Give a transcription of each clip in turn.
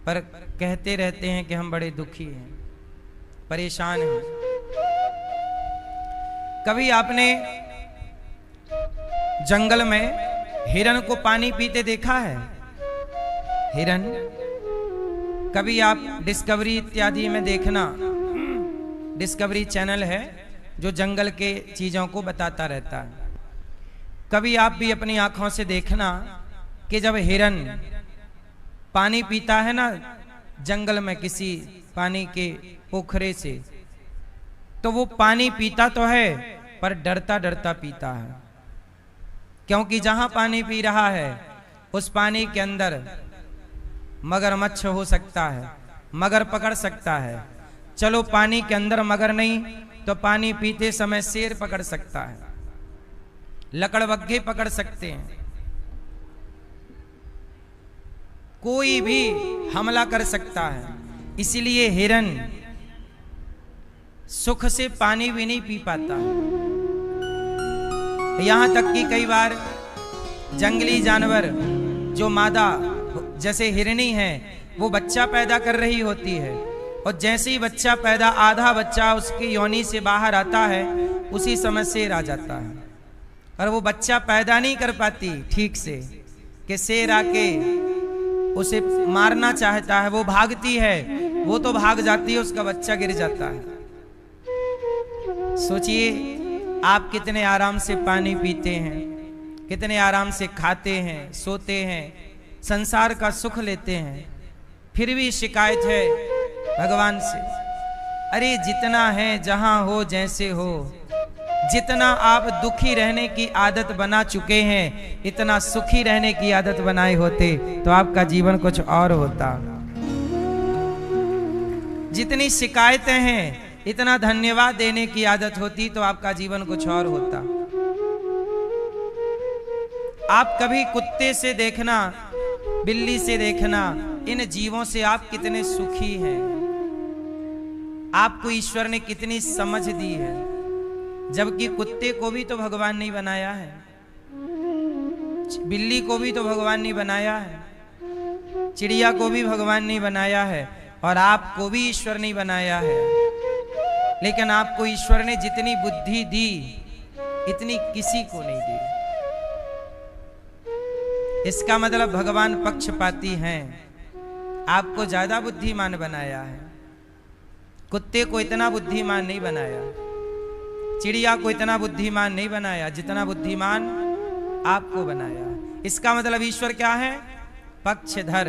पर कहते रहते हैं कि हम बड़े दुखी हैं, परेशान हैं। कभी आपने जंगल में हिरण को पानी पीते देखा है? हिरण कभी आप डिस्कवरी इत्यादि में देखना, डिस्कवरी चैनल है जो जंगल के चीजों को बताता रहता है। कभी आप भी अपनी आंखों से देखना कि जब हिरण पानी पीता है ना जंगल में किसी पानी के पोखरे से, तो वो पानी पीता तो है पर डरता डरता पीता है, क्योंकि जहां पानी पी रहा है उस पानी के अंदर मगरमच्छ हो सकता है, मगर पकड़ सकता है। चलो पानी के अंदर मगर नहीं तो पानी पीते समय शेर पकड़ सकता है, लकड़बग्घे पकड़ सकते हैं, कोई भी हमला कर सकता है। इसलिए हिरण सुख से पानी भी नहीं पी पाता। यहां तक कि कई बार जंगली जानवर जो मादा जैसे हिरनी है वो बच्चा पैदा कर रही होती है, और जैसे ही बच्चा पैदा, आधा बच्चा उसकी योनि से बाहर आता है, उसी समय शेर आ जाता है, और वो बच्चा पैदा नहीं कर पाती ठीक से कि शेर आके उसे मारना चाहता है। वो भागती है, वो तो भाग जाती है, उसका बच्चा गिर जाता है। सोचिए आप कितने आराम से पानी पीते हैं, कितने आराम से खाते हैं, सोते हैं, संसार का सुख लेते हैं, फिर भी शिकायत है भगवान से। अरे जितना है, जहां हो जैसे हो, जितना आप दुखी रहने की आदत बना चुके हैं, इतना सुखी रहने की आदत बनाए होते तो आपका जीवन कुछ और होता। जितनी शिकायतें हैं, इतना धन्यवाद देने की आदत होती तो आपका जीवन कुछ और होता। आप कभी कुत्ते से देखना, बिल्ली से देखना, इन जीवों से आप कितने सुखी हैं। आपको ईश्वर ने कितनी समझ दी है, जबकि कुत्ते को भी तो भगवान ने बनाया है, बिल्ली को भी तो भगवान ने बनाया है, चिड़िया को भी भगवान ने बनाया है, और आपको भी ईश्वर ने बनाया है। लेकिन आपको ईश्वर ने जितनी बुद्धि दी इतनी किसी को नहीं दी। इसका मतलब भगवान पक्षपाती हैं, आपको ज्यादा बुद्धिमान बनाया है। कुत्ते को इतना बुद्धिमान नहीं बनाया, चिड़िया को इतना बुद्धिमान नहीं बनाया जितना बुद्धिमान आपको बनाया। इसका मतलब ईश्वर क्या है? पक्षधर।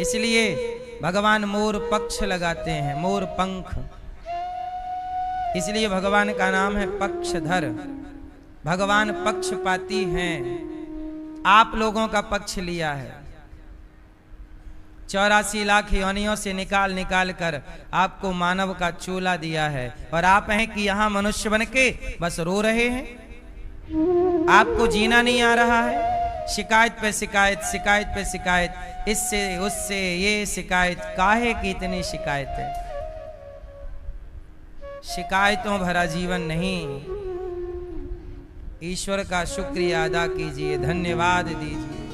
इसलिए भगवान मोर पक्ष लगाते हैं, मोर पंख, इसलिए भगवान का नाम है पक्षधर। भगवान पक्षपाती हैं, आप लोगों का पक्ष लिया है। 84 लाख योनियों से निकाल निकाल कर आपको मानव का चोला दिया है, और आप हैं कि यहां मनुष्य बन के बस रो रहे हैं। आपको जीना नहीं आ रहा है, शिकायत पे शिकायत, शिकायत पे शिकायत, इससे उससे ये शिकायत, काहे की इतनी शिकायत है? शिकायतों भरा जीवन नहीं, ईश्वर का शुक्रिया अदा कीजिए, धन्यवाद दीजिए।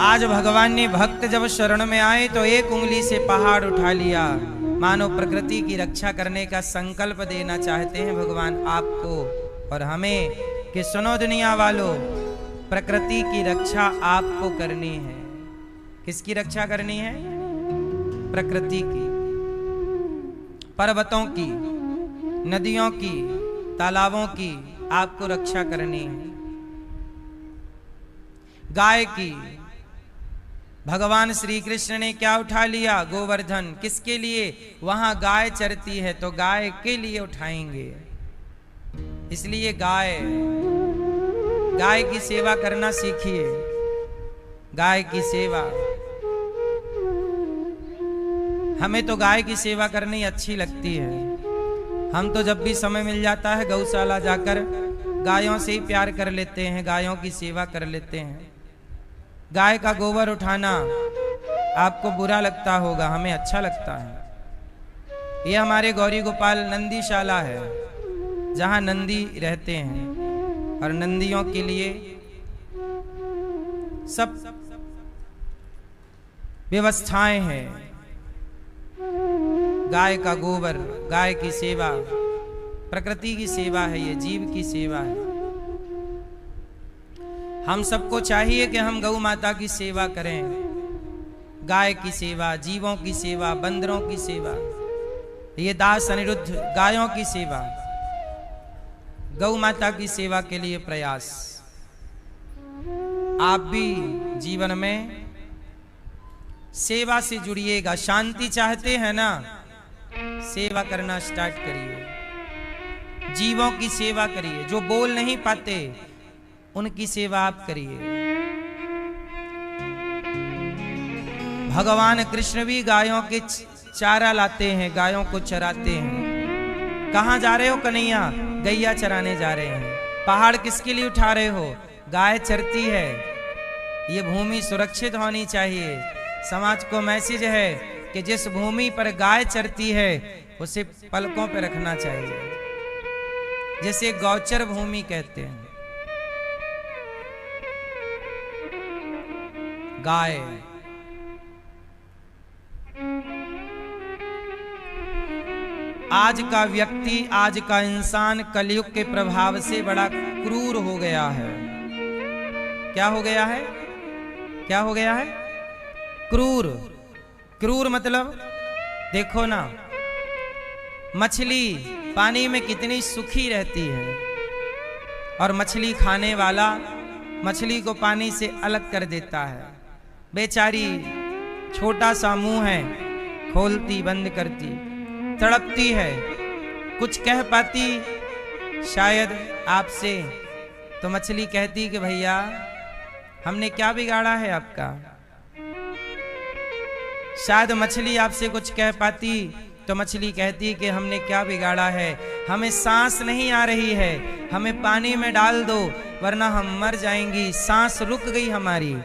आज भगवान ने भक्त जब शरण में आए तो एक उंगली से पहाड़ उठा लिया, मानो प्रकृति की रक्षा करने का संकल्प देना चाहते हैं भगवान आपको और हमें कि सुनो दुनिया वालों, प्रकृति की रक्षा आपको करनी है। किसकी रक्षा करनी है? प्रकृति की, पर्वतों की, नदियों की, तालाबों की आपको रक्षा करनी है। गाय की, भगवान श्री कृष्ण ने क्या उठा लिया? गोवर्धन। किसके लिए? वहां गाय चरती है तो गाय के लिए उठाएंगे। इसलिए गाय की सेवा करना सीखिए। गाय की सेवा, हमें तो गाय की सेवा करनी अच्छी लगती है। हम तो जब भी समय मिल जाता है गौशाला जाकर गायों से ही प्यार कर लेते हैं, गायों की सेवा कर लेते हैं। गाय का गोबर उठाना आपको बुरा लगता होगा, हमें अच्छा लगता है। ये हमारे गौरी गोपाल नंदीशाला है, जहां नंदी रहते हैं और नंदियों के लिए सब व्यवस्थाएं हैं। गाय का गोबर, गाय की सेवा, प्रकृति की सेवा है, ये जीव की सेवा है। हम सबको चाहिए कि हम गौ माता की सेवा करें, गाय की सेवा, जीवों की सेवा, बंदरों की सेवा, ये दास अनिरुद्ध गायों की सेवा, गौ माता की सेवा के लिए प्रयास। आप भी जीवन में सेवा से जुड़िएगा। शांति चाहते हैं ना, सेवा करना स्टार्ट करिए, जीवों की सेवा करिए। जो बोल नहीं पाते उनकी सेवा आप करिए। भगवान कृष्ण भी गायों के चारा लाते हैं, गायों को चराते हैं। कहां जा रहे हो कन्हैया? गैया चराने जा रहे हैं। पहाड़ किसके लिए उठा रहे हो? गाय चरती है। ये भूमि सुरक्षित होनी चाहिए। समाज को मैसेज है कि जिस भूमि पर गाय चरती है उसे पलकों पर रखना चाहिए, जिसे गौचर भूमि कहते हैं। गाय आज का व्यक्ति, आज का इंसान कलयुग के प्रभाव से बड़ा क्रूर हो गया है। क्या हो गया है? क्या हो गया है? क्रूर। क्रूर मतलब देखो ना, मछली पानी में कितनी सुखी रहती है, और मछली खाने वाला मछली को पानी से अलग कर देता है। बेचारी छोटा सा मुंह है, खोलती बंद करती, तड़पती है, कुछ कह पाती शायद आपसे, तो मछली कहती कि भैया हमने क्या बिगाड़ा है आपका। शायद मछली आपसे कुछ कह पाती तो मछली कहती कि हमने क्या बिगाड़ा है, हमें सांस नहीं आ रही है, हमें पानी में डाल दो वरना हम मर जाएंगी, सांस रुक गई हमारी।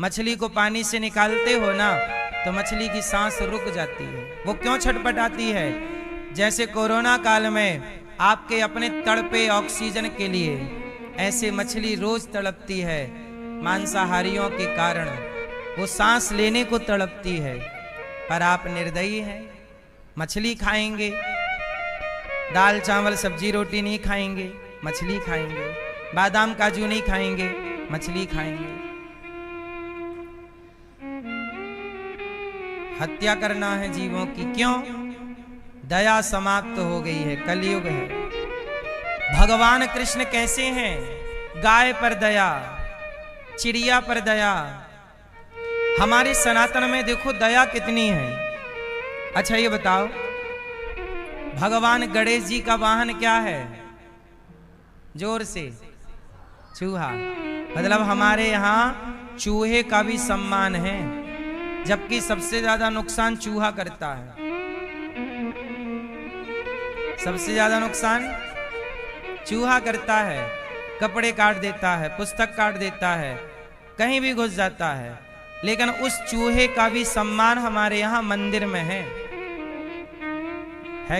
मछली को पानी से निकालते हो ना तो मछली की सांस रुक जाती है। वो क्यों छटपटाती है? जैसे कोरोना काल में आपके अपने तड़पे ऑक्सीजन के लिए, ऐसे मछली रोज तड़पती है मांसाहारियों के कारण। वो सांस लेने को तड़पती है, पर आप निर्दयी हैं। मछली खाएंगे, दाल चावल सब्जी रोटी नहीं खाएंगे, मछली खाएंगे। बादाम काजू नहीं खाएंगे, मछली खाएंगे। हत्या करना है जीवों की, क्यों? दया समाप्त हो गई है, कलयुग है। भगवान कृष्ण कैसे हैं? गाय पर दया, चिड़िया पर दया। हमारे सनातन में देखो दया कितनी है। अच्छा ये बताओ, भगवान गणेश जी का वाहन क्या है? जोर से, चूहा। मतलब हमारे यहाँ चूहे का भी सम्मान है, जबकि सबसे ज्यादा नुकसान चूहा करता है। सबसे ज्यादा नुकसान चूहा करता है। कपड़े काट देता है, पुस्तक काट देता है, कहीं भी घुस जाता है। लेकिन उस चूहे का भी सम्मान हमारे यहाँ मंदिर में है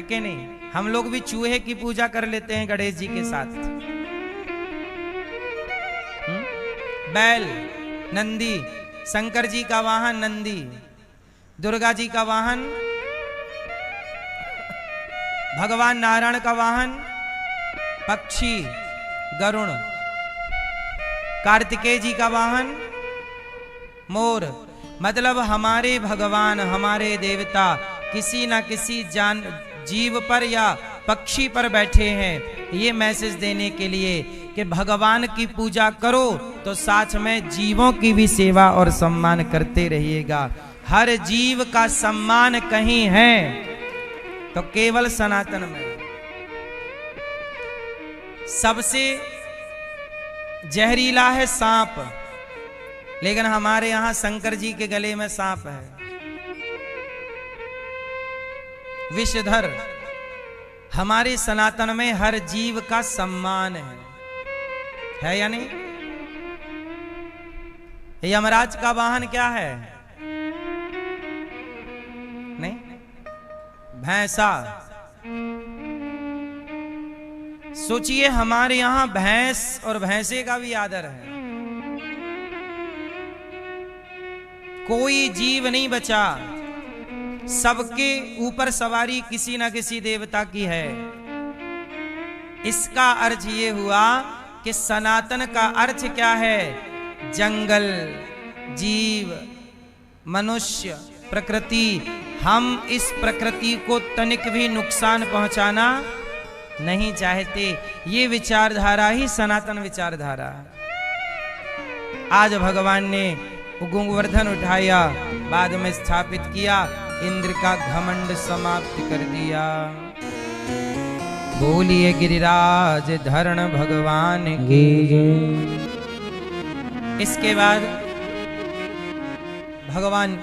कि नहीं? हम लोग भी चूहे की पूजा कर लेते हैं गणेश जी के साथ। बैल, नंदी, शंकर जी का वाहन नंदी, दुर्गा जी का वाहन, भगवान नारायण का वाहन पक्षी गरुण, कार्तिकेय जी का वाहन मोर। मतलब हमारे भगवान, हमारे देवता किसी ना किसी जीव पर या पक्षी पर बैठे हैं, ये मैसेज देने के लिए कि भगवान की पूजा करो तो साथ में जीवों की भी सेवा और सम्मान करते रहिएगा। हर जीव का सम्मान कहीं है तो केवल सनातन में। सबसे जहरीला है सांप, लेकिन हमारे यहां शंकर जी के गले में सांप है, विषधर। हमारे सनातन में हर जीव का सम्मान है या नहीं? यमराज का वाहन क्या है? नहीं, भैंसा। सोचिए हमारे यहां भैंस और भैंसे का भी आदर है। कोई जीव नहीं बचा, सबके ऊपर सवारी किसी न किसी देवता की है। इसका अर्थ ये हुआ कि सनातन का अर्थ क्या है? जंगल, जीव, मनुष्य, प्रकृति। हम इस प्रकृति को तनिक भी नुकसान पहुंचाना नहीं चाहते। ये विचारधारा ही सनातन विचारधारा। आज भगवान ने गोवर्धन उठाया, बाद में स्थापित किया, इंद्र का घमंड समाप्त कर दिया। बोलिए गिरिराज धरण भगवान की। इसके बाद भगवान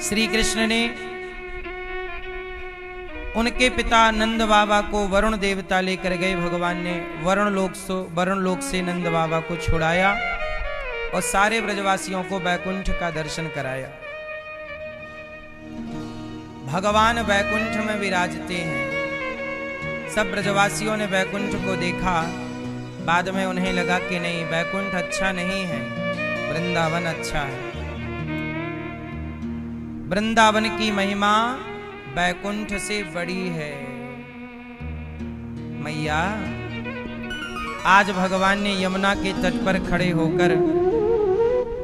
श्री कृष्ण ने उनके पिता नंद बाबा को वरुण देवता लेकर गए। भगवान ने वरुण लोक से नंद बाबा को छुड़ाया और सारे ब्रजवासियों को बैकुंठ का दर्शन कराया। भगवान बैकुंठ में विराजते हैं। सब ब्रजवासियों ने बैकुंठ को देखा। बाद में उन्हें लगा कि नहीं, बैकुंठ अच्छा नहीं है, वृंदावन अच्छा है। वृंदावन की महिमा बैकुंठ से बड़ी है। मैया, आज भगवान ने यमुना के तट पर खड़े होकर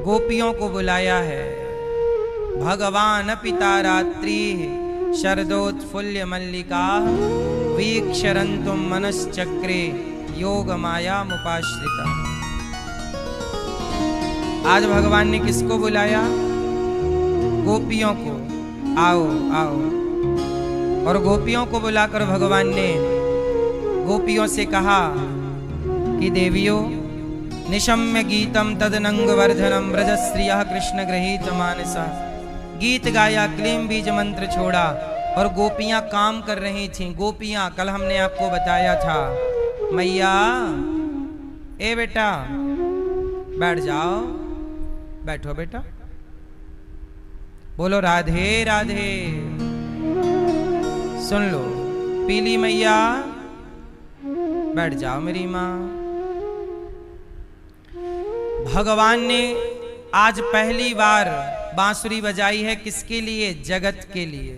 गोपियों को बुलाया है। भगवान पिता रात्रि शरदोत्फुल्य मल्लिका वीक्षरन्तुम मनश्चक्रे योग माया मुपाश्रिता। आज भगवान ने किसको बुलाया? गोपियों को। आओ आओ। और गोपियों को बुलाकर भगवान ने गोपियों से कहा कि देवियों, निशम्य गीतम तदनंग वर्धनम ब्रजश्रियः कृष्ण गृहीत मानसा। गीत गाया, क्लीम बीज मंत्र छोड़ा और गोपियां काम कर रही थीं। गोपियां, कल हमने आपको बताया था, मैया ए बेटा बैठ जाओ, बैठो बेटा, बोलो राधे राधे। सुन लो, पीली मैया बैठ जाओ मेरी मां। भगवान ने आज पहली बार बांसुरी बजाई है। किसके लिए? जगत के लिए।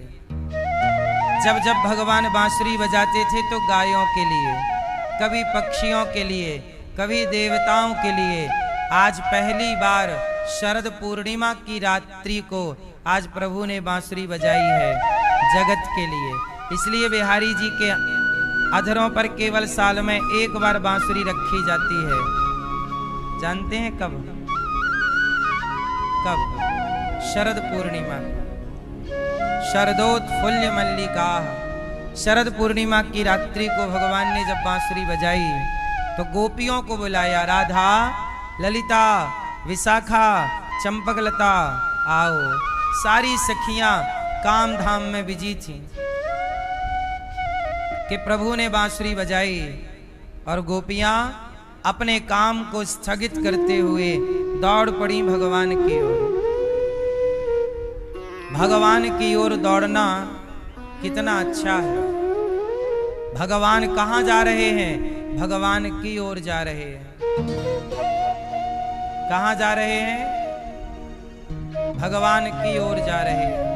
जब जब भगवान बांसुरी बजाते थे तो गायों के लिए, कभी पक्षियों के लिए, कभी देवताओं के लिए। आज पहली बार शरद पूर्णिमा की रात्रि को आज प्रभु ने बांसुरी बजाई है जगत के लिए। इसलिए बिहारी जी के अधरों पर केवल साल में एक बार बांसुरी रखी जाती है। जानते हैं कब? कब? शरद पूर्णिमा, शरदोत्फुल्य मल्लिका। शरद पूर्णिमा की रात्रि को भगवान ने जब बांसुरी बजाई तो गोपियों को बुलाया, राधा, ललिता, विशाखा, चंपकलता, आओ। सारी सखियां काम धाम में बिजी थीं कि प्रभु ने बांसुरी बजाई और गोपियां अपने काम को स्थगित करते हुए दौड़ पड़ी भगवान की ओर। भगवान की ओर दौड़ना कितना अच्छा है। भगवान कहाँ जा रहे हैं? भगवान की ओर जा रहे हैं। कहाँ जा रहे हैं? भगवान की ओर जा रहे हैं।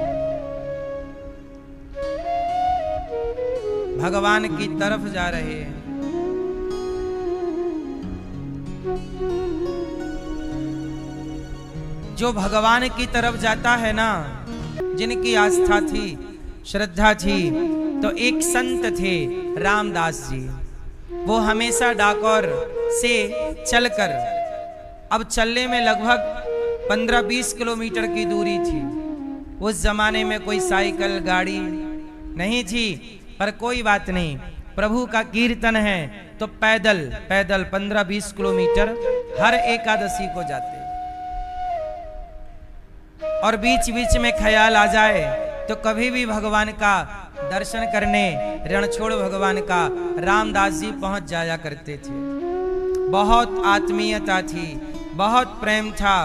भगवान की तरफ जा रहे हैं। जो भगवान की तरफ जाता है ना, जिनकी आस्था थी, श्रद्धा थी, तो एक संत थे रामदास जी। वो हमेशा डाकोर से चलकर, अब चलने में लगभग 15-20 किलोमीटर की दूरी थी। उस जमाने में कोई साइकिल गाड़ी नहीं थी, पर कोई बात नहीं, प्रभु का कीर्तन है तो पैदल 15-20 किलोमीटर हर एकादशी को जाते। और बीच बीच में ख्याल आ जाए तो कभी भी भगवान का दर्शन करने रणछोड़ भगवान का रामदास जी पहुंच जाया करते थे। बहुत आत्मीयता थी, बहुत प्रेम था।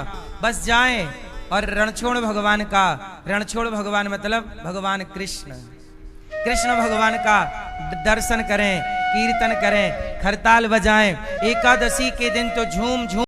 बस जाएं और रणछोड़ भगवान का, रणछोड़ भगवान मतलब भगवान कृष्ण, कृष्ण भगवान का दर्शन करें, कीर्तन करें, खरताल बजाएं। एकादशी के दिन तो झूम झूम